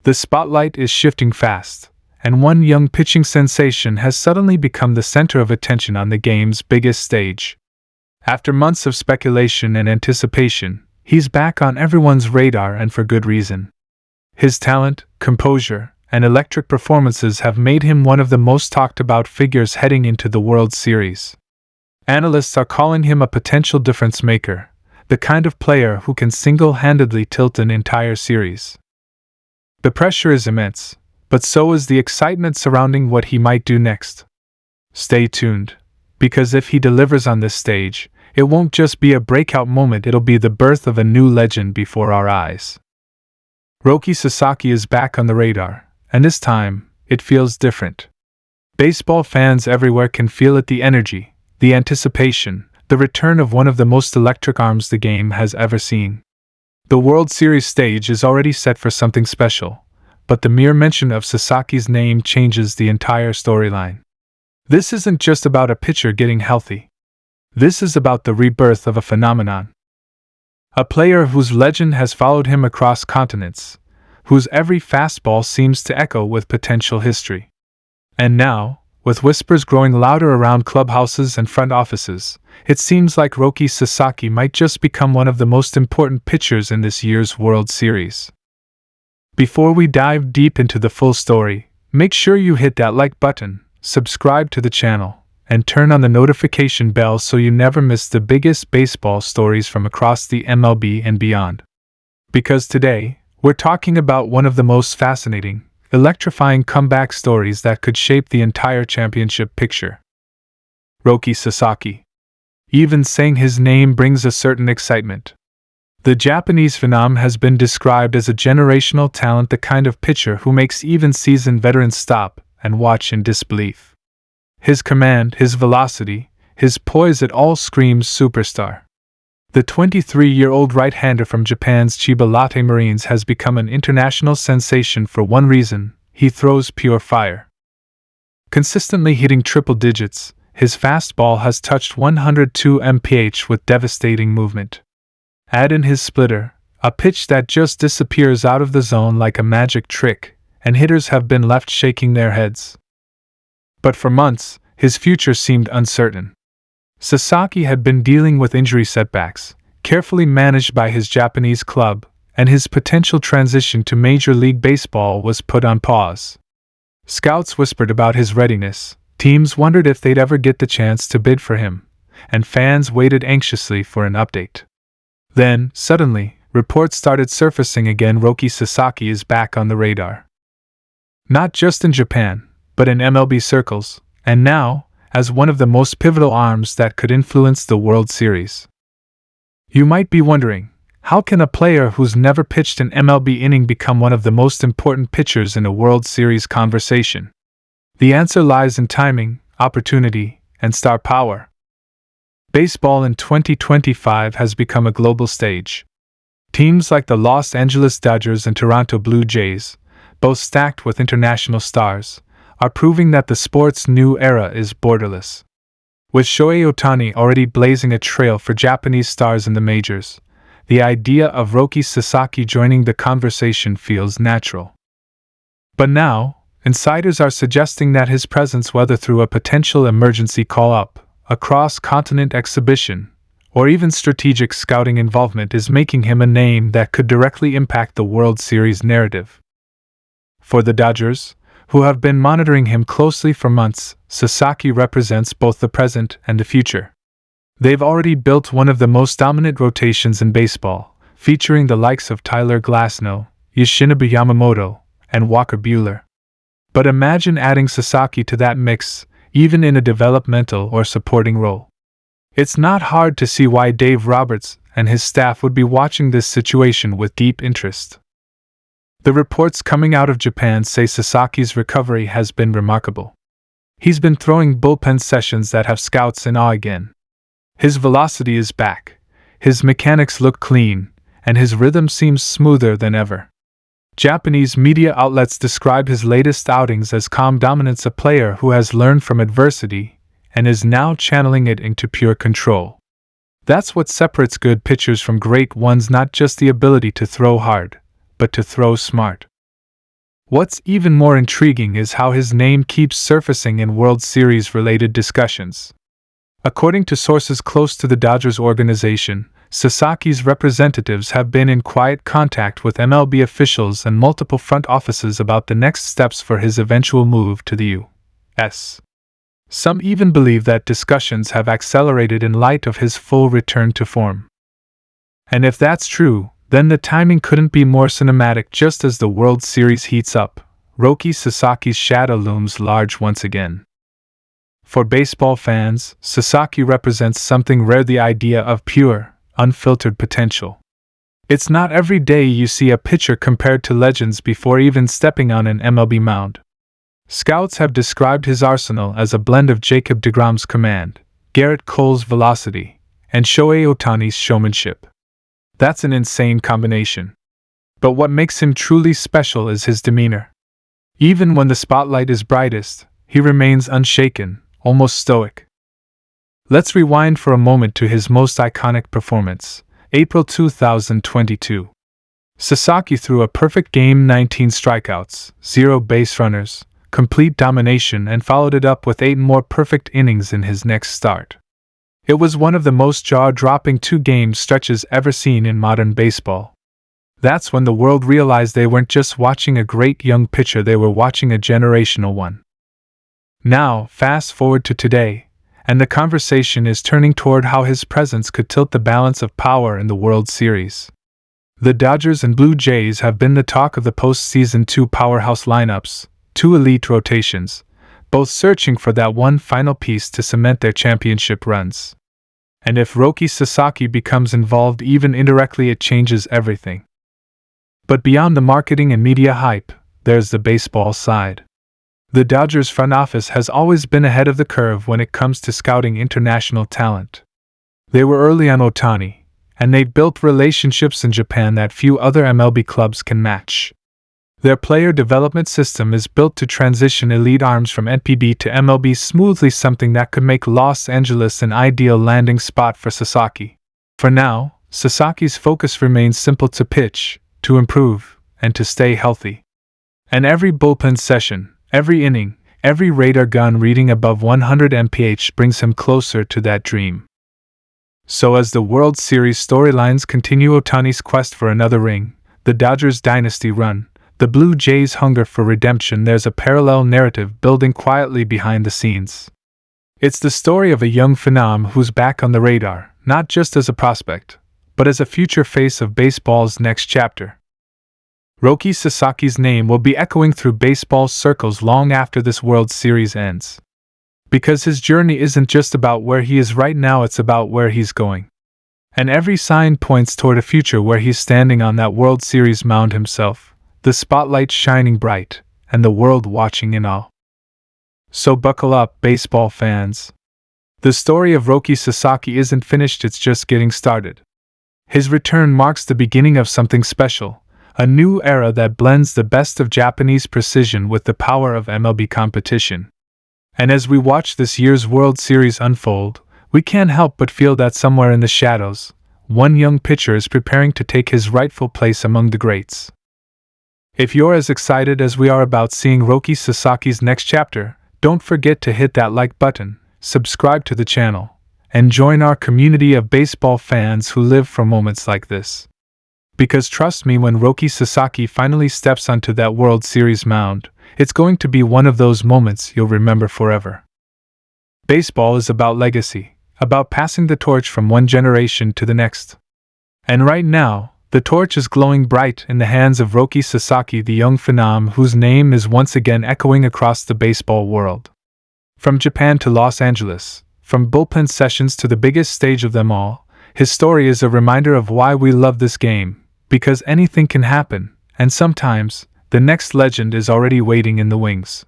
The spotlight is shifting fast, and one young pitching sensation has suddenly become the center of attention on the game's biggest stage. After months of speculation and anticipation, he's back on everyone's radar, and for good reason. His talent, composure, and electric performances have made him one of the most talked about figures heading into the World Series. Analysts are calling him a potential difference maker, the kind of player who can single-handedly tilt an entire series. The pressure is immense, but so is the excitement surrounding what he might do next. Stay tuned, because if he delivers on this stage, it won't just be a breakout moment, it'll be the birth of a new legend before our eyes. Roki Sasaki is back on the radar, and this time, it feels different. Baseball fans everywhere can feel it, the energy, the anticipation, the return of one of the most electric arms the game has ever seen. The World Series stage is already set for something special, but the mere mention of Sasaki's name changes the entire storyline. This isn't just about a pitcher getting healthy. This is about the rebirth of a phenomenon. A player whose legend has followed him across continents, whose every fastball seems to echo with potential history. And now, with whispers growing louder around clubhouses and front offices, it seems like Roki Sasaki might just become one of the most important pitchers in this year's World Series. Before we dive deep into the full story, make sure you hit that like button, subscribe to the channel, and turn on the notification bell so you never miss the biggest baseball stories from across the MLB and beyond. Because today, we're talking about one of the most fascinating, electrifying comeback stories that could shape the entire championship picture. Roki Sasaki. Even saying his name brings a certain excitement. The Japanese phenom has been described as a generational talent, the kind of pitcher who makes even seasoned veterans stop and watch in disbelief. His command, his velocity, his poise, it all screams superstar. The 23-year-old right-hander from Japan's Chiba Lotte Marines has become an international sensation for one reason: he throws pure fire. Consistently hitting triple digits, his fastball has touched 102 mph with devastating movement. Add in his splitter, a pitch that just disappears out of the zone like a magic trick, and hitters have been left shaking their heads. But for months, his future seemed uncertain. Sasaki had been dealing with injury setbacks, carefully managed by his Japanese club, and his potential transition to Major League Baseball was put on pause. Scouts whispered about his readiness, teams wondered if they'd ever get the chance to bid for him, and fans waited anxiously for an update. Then, suddenly, reports started surfacing again: Roki Sasaki is back on the radar. Not just in Japan, but in MLB circles, and now, as one of the most pivotal arms that could influence the World Series. You might be wondering, how can a player who's never pitched an MLB inning become one of the most important pitchers in a World Series conversation? The answer lies in timing, opportunity, and star power. Baseball in 2025 has become a global stage. Teams like the Los Angeles Dodgers and Toronto Blue Jays, both stacked with international stars, are proving that the sport's new era is borderless. With Shohei Ohtani already blazing a trail for Japanese stars in the majors, the idea of Roki Sasaki joining the conversation feels natural. But now, insiders are suggesting that his presence, whether through a potential emergency call-up, a cross-continent exhibition, or even strategic scouting involvement, is making him a name that could directly impact the World Series narrative. For the Dodgers, who have been monitoring him closely for months, Sasaki represents both the present and the future. They've already built one of the most dominant rotations in baseball, featuring the likes of Tyler Glasnow, Yoshinobu Yamamoto, and Walker Buehler. But imagine adding Sasaki to that mix, even in a developmental or supporting role. It's not hard to see why Dave Roberts and his staff would be watching this situation with deep interest. The reports coming out of Japan say Sasaki's recovery has been remarkable. He's been throwing bullpen sessions that have scouts in awe again. His velocity is back, his mechanics look clean, and his rhythm seems smoother than ever. Japanese media outlets describe his latest outings as calm dominance, a player who has learned from adversity and is now channeling it into pure control. That's what separates good pitchers from great ones, not just the ability to throw hard, but to throw smart. What's even more intriguing is how his name keeps surfacing in World Series-related discussions. According to sources close to the Dodgers organization, Sasaki's representatives have been in quiet contact with MLB officials and multiple front offices about the next steps for his eventual move to the U.S. Some even believe that discussions have accelerated in light of his full return to form. And if that's true, then the timing couldn't be more cinematic. Just as the World Series heats up, Roki Sasaki's shadow looms large once again. For baseball fans, Sasaki represents something rare: the idea of pure, unfiltered potential. It's not every day you see a pitcher compared to legends before even stepping on an MLB mound. Scouts have described his arsenal as a blend of Jacob deGrom's command, Garrett Cole's velocity, and Shohei Ohtani's showmanship. That's an insane combination. But what makes him truly special is his demeanor. Even when the spotlight is brightest, he remains unshaken, almost stoic. Let's rewind for a moment to his most iconic performance, April 2022. Sasaki threw a perfect game, 19 strikeouts, 0 base runners, complete domination, and followed it up with 8 more perfect innings in his next start. It was one of the most jaw-dropping 2-game stretches ever seen in modern baseball. That's when the world realized they weren't just watching a great young pitcher, they were watching a generational one. Now, fast forward to today, and the conversation is turning toward how his presence could tilt the balance of power in the World Series. The Dodgers and Blue Jays have been the talk of the postseason, 2 powerhouse lineups, 2 elite rotations, both searching for that one final piece to cement their championship runs. And if Roki Sasaki becomes involved even indirectly, it changes everything. But beyond the marketing and media hype, there's the baseball side. The Dodgers front office has always been ahead of the curve when it comes to scouting international talent. They were early on Ohtani, and they've built relationships in Japan that few other MLB clubs can match. Their player development system is built to transition elite arms from NPB to MLB smoothly, something that could make Los Angeles an ideal landing spot for Sasaki. For now, Sasaki's focus remains simple: to pitch, to improve, and to stay healthy. And every bullpen session, every inning, every radar gun reading above 100 mph brings him closer to that dream. So as the World Series storylines continue, Ohtani's quest for another ring, the Dodgers' dynasty run, the Blue Jays' hunger for redemption, there's a parallel narrative building quietly behind the scenes. It's the story of a young phenom who's back on the radar, not just as a prospect, but as a future face of baseball's next chapter. Roki Sasaki's name will be echoing through baseball circles long after this World Series ends. Because his journey isn't just about where he is right now, it's about where he's going. And every sign points toward a future where he's standing on that World Series mound himself, the spotlight shining bright, and the world watching in awe. So buckle up, baseball fans. The story of Roki Sasaki isn't finished, it's just getting started. His return marks the beginning of something special, a new era that blends the best of Japanese precision with the power of MLB competition. And as we watch this year's World Series unfold, we can't help but feel that somewhere in the shadows, one young pitcher is preparing to take his rightful place among the greats. If you're as excited as we are about seeing Roki Sasaki's next chapter, don't forget to hit that like button, subscribe to the channel, and join our community of baseball fans who live for moments like this. Because trust me, when Roki Sasaki finally steps onto that World Series mound, it's going to be one of those moments you'll remember forever. Baseball is about legacy, about passing the torch from one generation to the next. And right now, the torch is glowing bright in the hands of Roki Sasaki, the young phenom whose name is once again echoing across the baseball world. From Japan to Los Angeles, from bullpen sessions to the biggest stage of them all, his story is a reminder of why we love this game, because anything can happen, and sometimes, the next legend is already waiting in the wings.